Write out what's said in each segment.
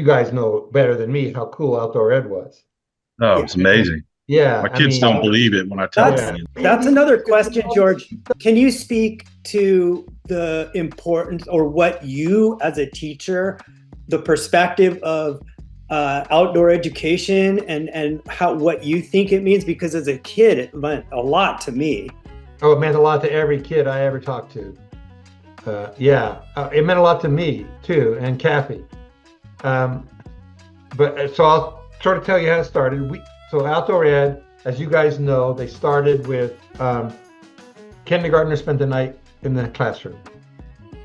you guys know better than me how cool outdoor ed was. Oh, it's amazing. Yeah, My I kids mean, don't believe it when I tell That's them. that's another question, George. Can you speak to the importance or what you as a teacher, the perspective of outdoor education and how what you think it means? Because as a kid, it meant a lot to me. oh, it meant a lot to every kid I ever talked to. It meant a lot to me too, and Kathy. Um, but so I'll sort of tell you how it started. So outdoor ed, as you guys know, they started with kindergartners spent the night in the classroom.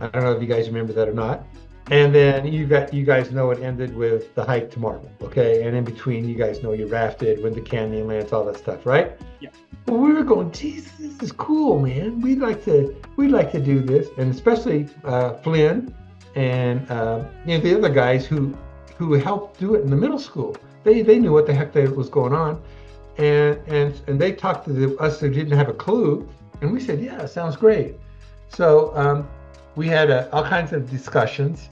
I don't know if you guys remember that or not. And then you guys know it ended with the hike to Marble, okay? And in between, you guys know you rafted, went to Canyonlands, all that stuff, right? Yeah. Well, we were going, geez, this is cool, man. We'd like to do this, and especially Flynn and the other guys who helped do it in the middle school. They knew what the heck was going on, and they talked to us who didn't have a clue, and we said, yeah, sounds great. So we had all kinds of discussions.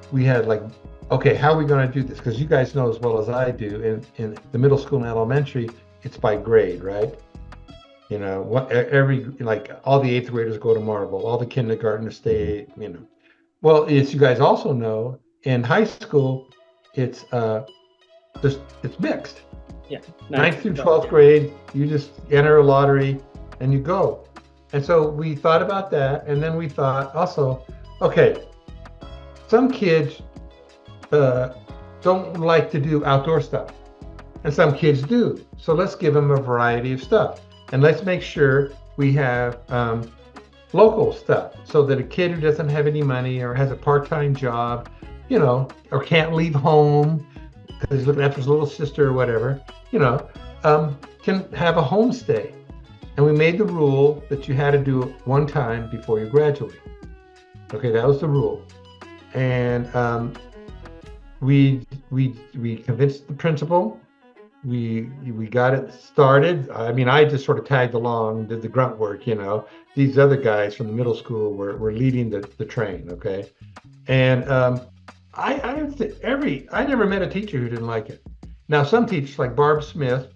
We had like, okay, how are we going to do this? Because you guys know as well as I do, in the middle school and elementary, it's by grade, right? You know, all the eighth graders go to Marble, all the kindergartners stay, you know. Well, as you guys also know, in high school, it's mixed. Yeah. Ninth through 12th grade, you just enter a lottery and you go. And so we thought about that, and then we thought also, okay, some kids don't like to do outdoor stuff, and some kids do. So let's give them a variety of stuff, and let's make sure we have local stuff, so that a kid who doesn't have any money or has a part-time job, you know, or can't leave home because he's looking after his little sister or whatever, you know, can have a homestay. And we made the rule that you had to do it one time before you graduate. Okay, that was the rule. And we convinced the principal. We got it started. I mean, I just sort of tagged along, did the grunt work, you know. These other guys from the middle school were leading the train, okay? And I never met a teacher who didn't like it. Now, some teachers like Barb Smith,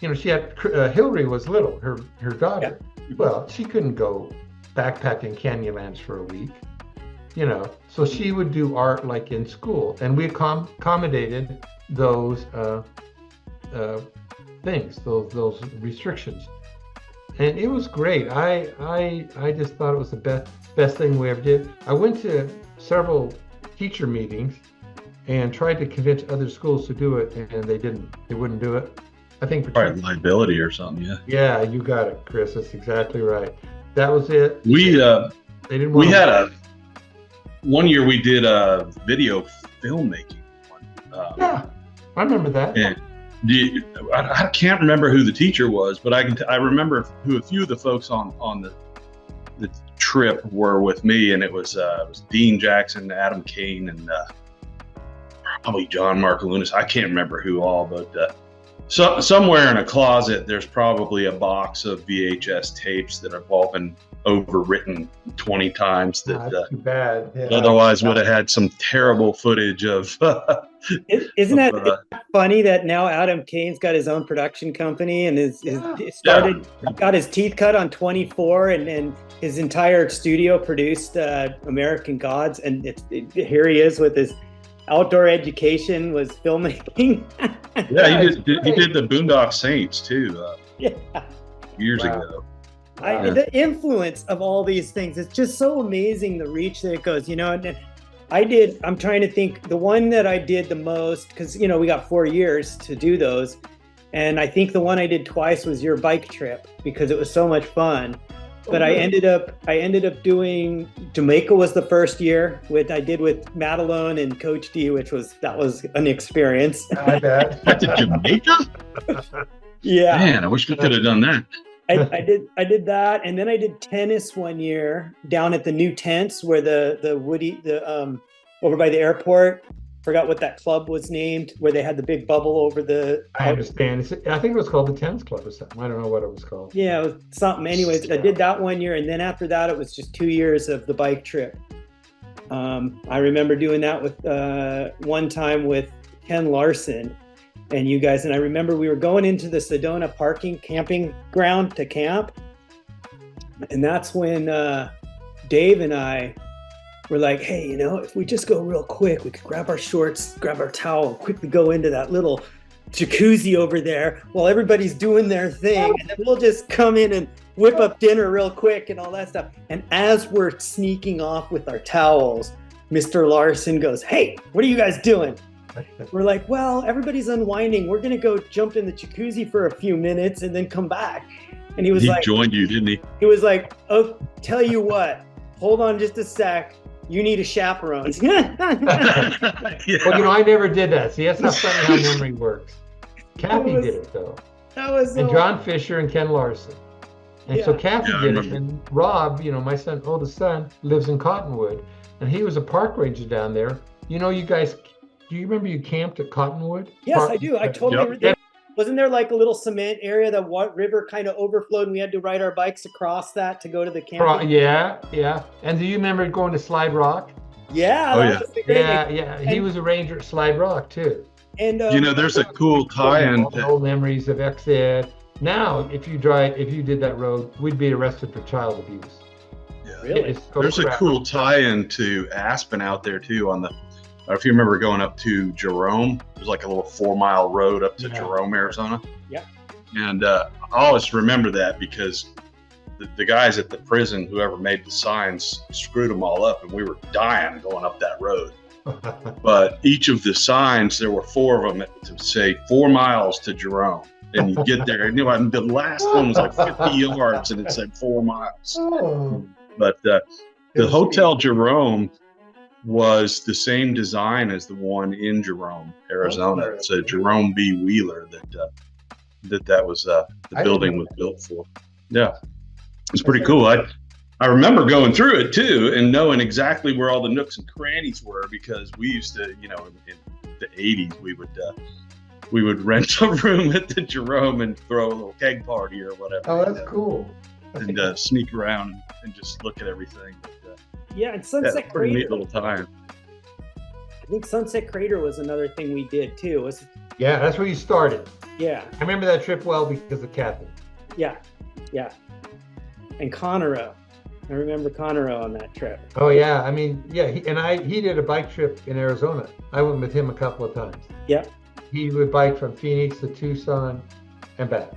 you know, she had Hillary was little, her daughter. Yeah. Well, she couldn't go backpacking Canyonlands for a week, you know. So she would do art like in school, and we accommodated those things, those restrictions, and it was great. I just thought it was the best thing we ever did. I went to several teacher meetings and tried to convince other schools to do it, and they wouldn't do it. I think for liability or something. Yeah. Yeah, you got it, Chris. That's exactly right. That was it. We didn't. We had one year we did a video filmmaking. Yeah, I remember that. And I can't remember who the teacher was, but I remember who a few of the folks on the trip were with me, and it was Dean Jackson, Adam Kane, and probably John Markolunas. I can't remember who all, but. So somewhere in a closet, there's probably a box of VHS tapes that have all been overwritten 20 times. That too bad. Yeah. Otherwise would have had some terrible footage of. Isn't that funny that now Adam Kane's got his own production company and got his teeth cut on 24, and his entire studio produced American Gods, and here he is with his outdoor education was filmmaking. Yeah, he did the Boondock Saints too. Years ago. The influence of all these things, it's just so amazing, the reach that it goes, you know. And I'm trying to think, the one that I did the most, because, you know, we got 4 years to do those. And I think the one I did twice was your bike trip, because it was so much fun. But I ended up doing Jamaica was the first year I did with Madelone and Coach D, that was an experience. I bet. Jamaica? Yeah. Man, I wish we could have done that. I did that, and then I did tennis one year down at the new tents where over by the airport. Forgot what that club was named, where they had the big bubble over the. I understand. I think it was called the Tennis Club or something. I don't know what it was called. Yeah, it was something. Anyways, I did that one year, and then after that, it was just 2 years of the bike trip. I remember doing that with one time with Ken Larson and you guys. And I remember we were going into the Sedona camping ground to camp. And that's when Dave and I were like, hey, if we just go real quick, we could grab our shorts, grab our towel, quickly go into that little jacuzzi over there while everybody's doing their thing. And then we'll just come in and whip up dinner real quick and all that stuff. And as we're sneaking off with our towels, Mr. Larson goes, hey, what are you guys doing? We're like, well, everybody's unwinding. We're going to go jump in the jacuzzi for a few minutes and then come back. And he was he like, joined you, didn't he? He was like, oh, tell you what, hold on just a sec. You need a chaperone. Yeah. Well, I never did that. See, that's not funny how memory works. Kathy did it though. That was and John Fisher and Ken Larson. And so Kathy did it, and Rob, my oldest son, lives in Cottonwood, and he was a park ranger down there. You guys, do you remember you camped at Cottonwood? Yes, I do. I totally remember. Wasn't there like a little cement area that river kind of overflowed, and we had to ride our bikes across that to go to the camp? Yeah. And do you remember going to Slide Rock? Yeah. Yeah. He was a ranger at Slide Rock too. And there's a cool tie-in. Old memories of X-Ed. Now, if you did that road, we'd be arrested for child abuse. Yeah. Really? There's a cool tie-in to Aspen out there too. If you remember going up to Jerome, there's like a little 4-mile road up to Jerome, Arizona. Yeah. And I always remember that because the guys at the prison, whoever made the signs, screwed them all up, and we were dying going up that road. But each of the signs, there were 4 of them to say 4 miles to Jerome. And you get there, and the last one was like 50 yards, and it said 4 miles. Oh. But the Hotel Jerome was the same design as the one in Jerome, Arizona. It's a Jerome B. Wheeler that was the building was built for. Yeah, it's pretty cool. I remember going through it too and knowing exactly where all the nooks and crannies were, because we used to, in the 80s, we would rent a room at the Jerome and throw a little keg party or whatever. Oh, that's cool. And sneak around and just look at everything. And Sunset pretty Crater. neat little time. I think Sunset Crater was another thing we did too. Yeah, that's where you started. Yeah. I remember that trip well because of Kathy. Yeah. And Conroe. I remember Conroe on that trip. Oh yeah, he did a bike trip in Arizona. I went with him a couple of times. Yeah. He would bike from Phoenix to Tucson and back.